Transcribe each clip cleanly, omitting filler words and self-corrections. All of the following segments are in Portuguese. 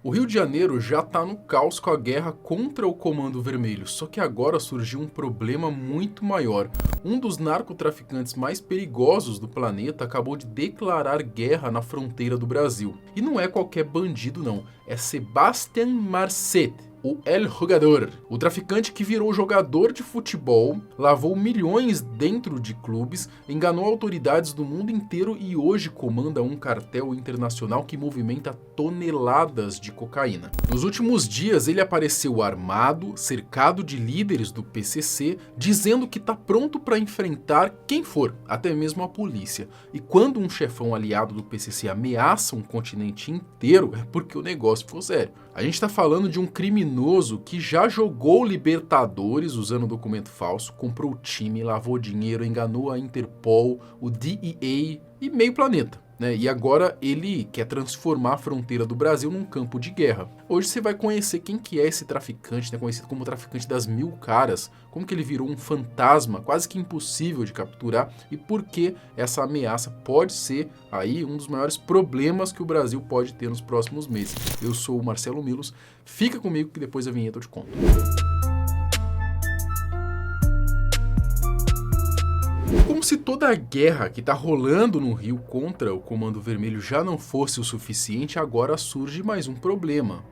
O Rio de Janeiro já tá no caos com a guerra contra o Comando Vermelho, só que agora surgiu um problema muito maior. Um dos narcotraficantes mais perigosos do planeta acabou de declarar guerra na fronteira do Brasil. E não é qualquer bandido não, é Sebastián Marcet, o El Jugador, o traficante que virou jogador de futebol, lavou milhões dentro de clubes, enganou autoridades do mundo inteiro e hoje comanda um cartel internacional que movimenta toneladas de cocaína. Nos últimos dias ele apareceu armado, cercado de líderes do PCC, dizendo que está pronto para enfrentar quem for, até mesmo a polícia. E quando um chefão aliado do PCC ameaça um continente inteiro, é porque o negócio ficou sério. A gente está falando de um criminoso que já jogou Libertadores usando documento falso, comprou o time, lavou dinheiro, enganou a Interpol, o DEA e meio planeta. E agora ele quer transformar a fronteira do Brasil num campo de guerra. Hoje você vai conhecer quem que é esse traficante, conhecido como o traficante das 1000 caras, como que ele virou um fantasma quase que impossível de capturar e por que essa ameaça pode ser aí um dos maiores problemas que o Brasil pode ter nos próximos meses. Eu sou o Marcelo Milos, fica comigo que depois da vinheta eu te conto. Como se toda a guerra que está rolando no Rio contra o Comando Vermelho já não fosse o suficiente, agora surge mais um problema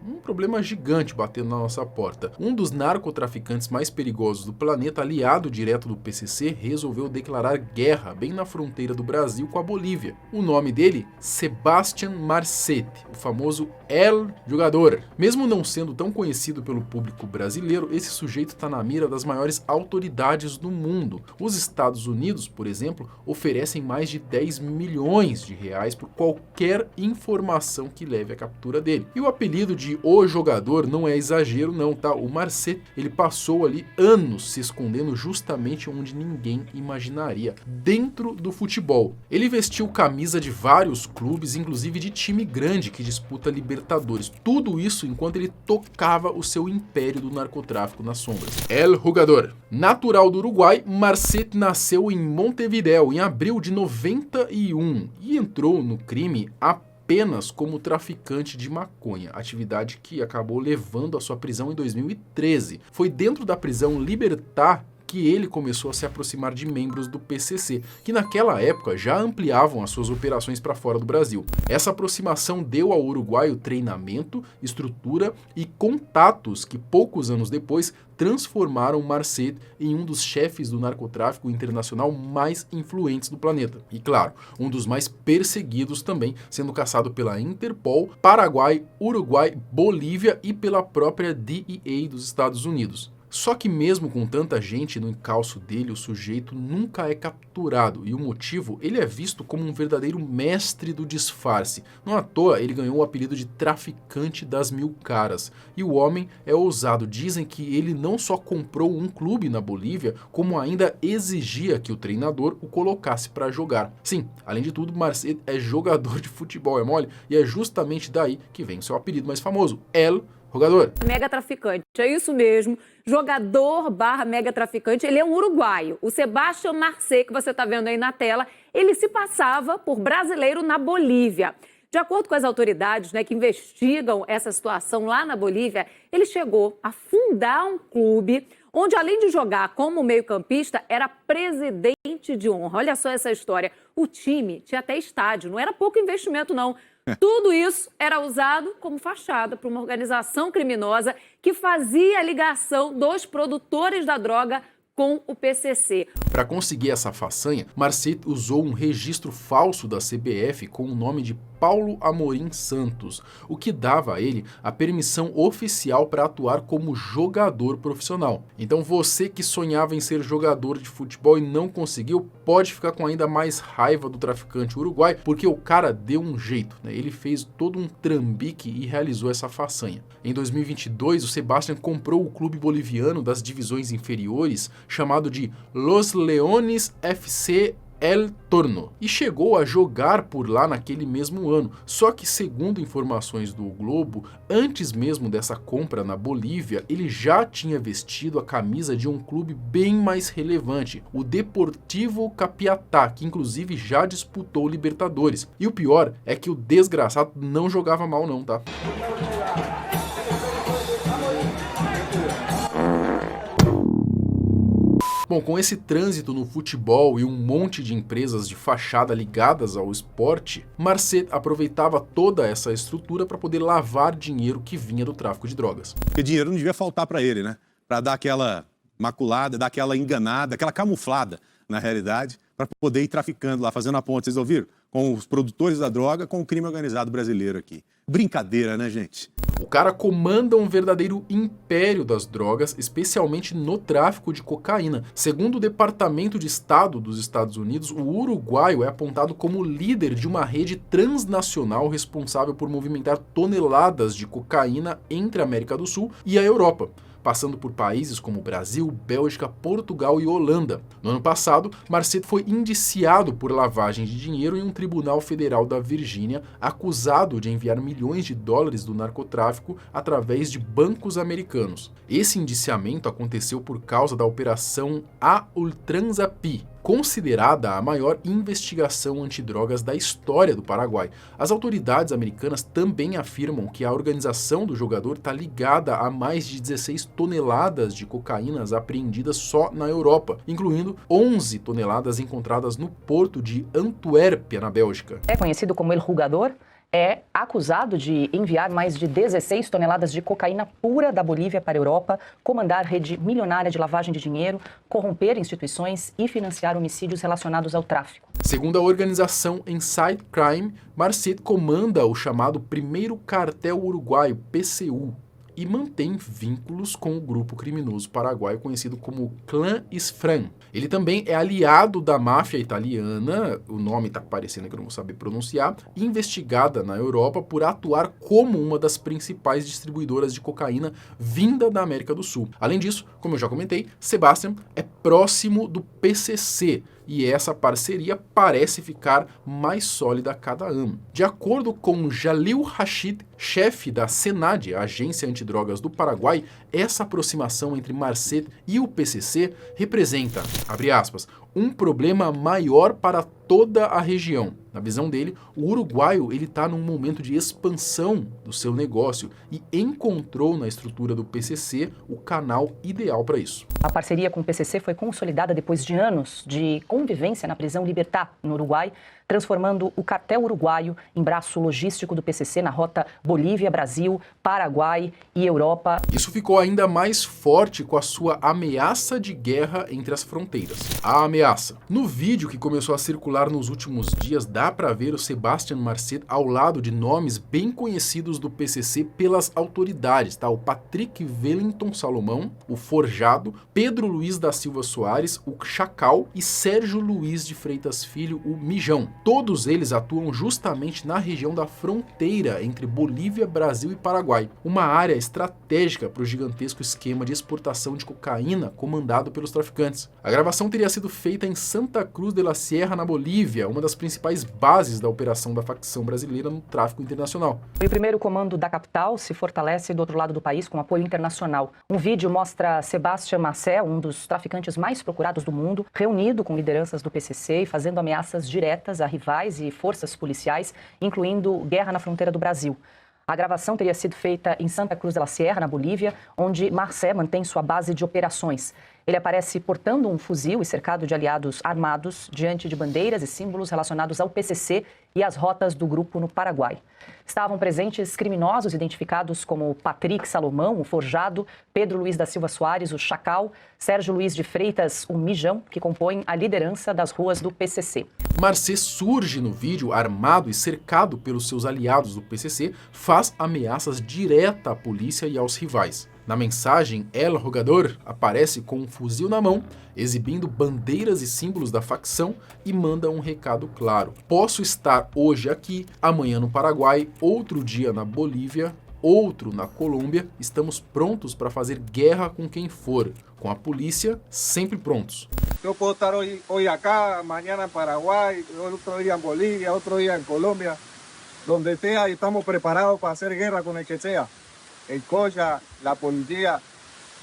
gigante batendo na nossa porta. Um dos narcotraficantes mais perigosos do planeta, aliado direto do PCC, resolveu declarar guerra bem na fronteira do Brasil com a Bolívia. O nome dele? Sebastián Marcet, o famoso El Jugador. Mesmo não sendo tão conhecido pelo público brasileiro, esse sujeito está na mira das maiores autoridades do mundo. Os Estados Unidos, por exemplo, oferecem mais de 10 milhões de reais por qualquer informação que leve à captura dele. E o apelido de O Jogador não é exagero não, tá? O Marcet, ele passou ali anos se escondendo justamente onde ninguém imaginaria, dentro do futebol. Ele vestiu camisa de vários clubes, inclusive de time grande que disputa Libertadores. Tudo isso enquanto ele tocava o seu império do narcotráfico nas sombras. El Jugador. Natural do Uruguai, Marcet nasceu em Montevidéu em abril de 91 e entrou no crime apenas como traficante de maconha, atividade que acabou levando à sua prisão em 2013. Foi dentro da prisão Libertad que ele começou a se aproximar de membros do PCC, que naquela época já ampliavam as suas operações para fora do Brasil. Essa aproximação deu ao uruguaio treinamento, estrutura e contatos que poucos anos depois transformaram Marcet em um dos chefes do narcotráfico internacional mais influentes do planeta. E claro, um dos mais perseguidos também, sendo caçado pela Interpol, Paraguai, Uruguai, Bolívia e pela própria DEA dos Estados Unidos. Só que mesmo com tanta gente no encalço dele, o sujeito nunca é capturado e o motivo, ele é visto como um verdadeiro mestre do disfarce. Não à toa ele ganhou o apelido de traficante das 1000 caras. E o homem é ousado, dizem que ele não só comprou um clube na Bolívia, como ainda exigia que o treinador o colocasse para jogar. Sim, além de tudo, Marcet é jogador de futebol, é mole? E é justamente daí que vem o seu apelido mais famoso, El Jugador. Mega traficante, é isso mesmo. Jogador / mega traficante, ele é um uruguaio. O Sebastián Marcet, que você está vendo aí na tela, ele se passava por brasileiro na Bolívia. De acordo com as autoridades, que investigam essa situação lá na Bolívia, ele chegou a fundar um clube onde, além de jogar como meio-campista, era presidente de honra. Olha só essa história. O time tinha até estádio, não era pouco investimento, não. Tudo isso era usado como fachada para uma organização criminosa que fazia a ligação dos produtores da droga com o PCC. Para conseguir essa façanha, Marcet usou um registro falso da CBF com o nome de Paulo Amorim Santos, o que dava a ele a permissão oficial para atuar como jogador profissional. Então você que sonhava em ser jogador de futebol e não conseguiu, pode ficar com ainda mais raiva do traficante uruguai, porque o cara deu um jeito, Ele fez todo um trambique e realizou essa façanha. Em 2022, o Sebastián comprou o clube boliviano das divisões inferiores, chamado de Los Leones FC El Torno, e chegou a jogar por lá naquele mesmo ano. Só que, segundo informações do Globo, antes mesmo dessa compra na Bolívia, ele já tinha vestido a camisa de um clube bem mais relevante, o Deportivo Capiatá, que inclusive já disputou Libertadores. E o pior é que o desgraçado não jogava mal não, tá? Bom, com esse trânsito no futebol e um monte de empresas de fachada ligadas ao esporte, Marcet aproveitava toda essa estrutura para poder lavar dinheiro que vinha do tráfico de drogas. Porque dinheiro não devia faltar para ele, né? Para dar aquela maculada, dar aquela enganada, aquela camuflada, na realidade, para poder ir traficando lá, fazendo a ponte, vocês ouviram? Com os produtores da droga, com o crime organizado brasileiro aqui. Brincadeira, né, gente? O cara comanda um verdadeiro império das drogas, especialmente no tráfico de cocaína. Segundo o Departamento de Estado dos Estados Unidos, o uruguaio é apontado como líder de uma rede transnacional responsável por movimentar toneladas de cocaína entre a América do Sul e a Europa, passando por países como Brasil, Bélgica, Portugal e Holanda. No ano passado, Marcet foi indiciado por lavagem de dinheiro em um tribunal federal da Virgínia, acusado de enviar milhões de dólares do narcotráfico através de bancos americanos. Esse indiciamento aconteceu por causa da operação A Ultranza Pi, considerada a maior investigação antidrogas da história do Paraguai. As autoridades americanas também afirmam que a organização do jogador está ligada a mais de 16 toneladas de cocaínas apreendidas só na Europa, incluindo 11 toneladas encontradas no porto de Antuérpia, na Bélgica. É conhecido como El Jugador, é acusado de enviar mais de 16 toneladas de cocaína pura da Bolívia para a Europa, comandar rede milionária de lavagem de dinheiro, corromper instituições e financiar homicídios relacionados ao tráfico. Segundo a organização Inside Crime, Marcet comanda o chamado Primeiro Cartel Uruguaio, PCU, e mantém vínculos com o grupo criminoso paraguaio conhecido como Clã Isfran. Ele também é aliado da máfia italiana, o nome está parecendo que eu não vou saber pronunciar, investigada na Europa por atuar como uma das principais distribuidoras de cocaína vinda da América do Sul. Além disso, como eu já comentei, Sebastián é próximo do PCC, e essa parceria parece ficar mais sólida a cada ano. De acordo com Jalil Rachid, chefe da SENAD, a Agência Antidrogas do Paraguai, essa aproximação entre Marcet e o PCC representa, abre aspas, um problema maior para toda a região. Na visão dele, o uruguaio está num momento de expansão do seu negócio e encontrou na estrutura do PCC o canal ideal para isso. A parceria com o PCC foi consolidada depois de anos de convivência na prisão Libertad, no Uruguai, transformando o cartel uruguaio em braço logístico do PCC na rota Bolívia, Brasil, Paraguai e Europa. Isso ficou ainda mais forte com a sua ameaça de guerra entre as fronteiras. A ameaça. No vídeo que começou a circular nos últimos dias, dá para ver o Sebastián Marcet ao lado de nomes bem conhecidos do PCC pelas autoridades, tá? O Patrick Wellington Salomão, o Forjado, Pedro Luiz da Silva Soares, o Chacal e Sérgio Luiz de Freitas Filho, o Mijão. Todos eles atuam justamente na região da fronteira entre Bolívia, Brasil e Paraguai, uma área estratégica para o gigantesco esquema de exportação de cocaína comandado pelos traficantes. A gravação teria sido feita em Santa Cruz de la Sierra, na Bolívia, uma das principais bases da operação da facção brasileira no tráfico internacional. O primeiro comando da capital se fortalece do outro lado do país com apoio internacional. Um vídeo mostra Sebastián Marcet, um dos traficantes mais procurados do mundo, reunido com lideranças do PCC e fazendo ameaças diretas a rivais e forças policiais, incluindo guerra na fronteira do Brasil. A gravação teria sido feita em Santa Cruz de la Sierra, na Bolívia, onde Marcet mantém sua base de operações. Ele aparece portando um fuzil e cercado de aliados armados diante de bandeiras e símbolos relacionados ao PCC e às rotas do grupo no Paraguai. Estavam presentes criminosos identificados como Patrick Salomão, o Forjado, Pedro Luiz da Silva Soares, o Chacal, Sérgio Luiz de Freitas, o Mijão, que compõem a liderança das ruas do PCC. Marcet surge no vídeo armado e cercado pelos seus aliados do PCC, faz ameaças diretas à polícia e aos rivais. Na mensagem, El Jugador aparece com um fuzil na mão, exibindo bandeiras e símbolos da facção e manda um recado claro. Posso estar hoje aqui, amanhã no Paraguai, outro dia na Bolívia, outro na Colômbia. Estamos prontos para fazer guerra com quem for. Com a polícia, sempre prontos. Eu posso estar hoje aqui, amanhã no Paraguai, outro dia em Bolívia, outro dia em Colômbia. Donde sea, estamos preparados para hacer guerra con el que sea. El COJA, la policía,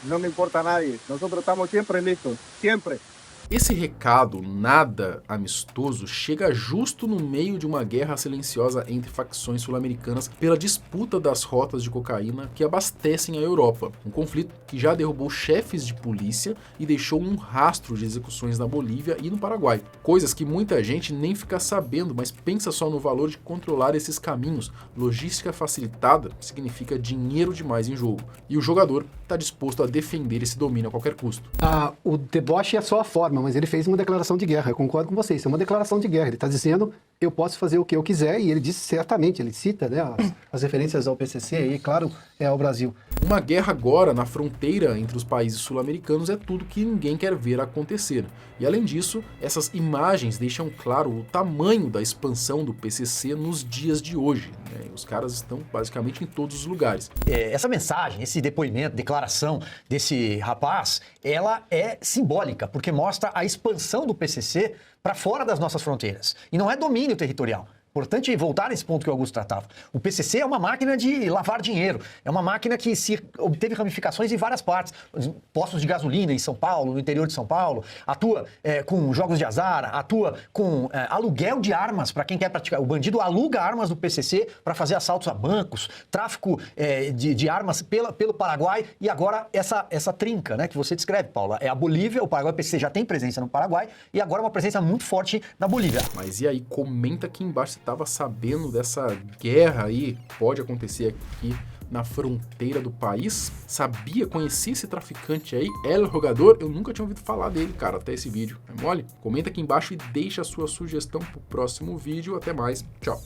no me importa a nadie. Nosotros estamos siempre listos, siempre. Esse recado nada amistoso chega justo no meio de uma guerra silenciosa entre facções sul-americanas pela disputa das rotas de cocaína que abastecem a Europa. Um conflito que já derrubou chefes de polícia e deixou um rastro de execuções na Bolívia e no Paraguai. Coisas que muita gente nem fica sabendo, mas pensa só no valor de controlar esses caminhos. Logística facilitada significa dinheiro demais em jogo. E o jogador está disposto a defender esse domínio a qualquer custo. O deboche é só a forma, mas ele fez uma declaração de guerra. Eu concordo com vocês, é uma declaração de guerra. Ele está dizendo, eu posso fazer o que eu quiser, e ele disse certamente, ele cita, né, as referências ao PCC e, claro, ao Brasil. Uma guerra agora na fronteira entre os países sul-americanos é tudo que ninguém quer ver acontecer. E além disso, essas imagens deixam claro o tamanho da expansão do PCC nos dias de hoje, né? Os caras estão basicamente em todos os lugares. Essa mensagem, esse depoimento, declaração desse rapaz, ela é simbólica, porque mostra a expansão do PCC para fora das nossas fronteiras. E não é domínio territorial. Importante voltar nesse ponto que o Augusto tratava. O PCC é uma máquina de lavar dinheiro, é uma máquina que se obteve ramificações em várias partes. Postos de gasolina em São Paulo, no interior de São Paulo, atua com jogos de azar, atua com aluguel de armas para quem quer praticar. O bandido aluga armas do PCC para fazer assaltos a bancos, tráfico de armas pelo Paraguai e agora essa trinca, né, que você descreve, Paula. É a Bolívia, o Paraguai, o PCC já tem presença no Paraguai e agora uma presença muito forte na Bolívia. Mas e aí, comenta aqui embaixo se estava sabendo dessa guerra aí, pode acontecer aqui na fronteira do país. Sabia, conhecia esse traficante aí, El Jogador? Eu nunca tinha ouvido falar dele, cara, até esse vídeo. É mole? Comenta aqui embaixo e deixa a sua sugestão pro próximo vídeo. Até mais, tchau!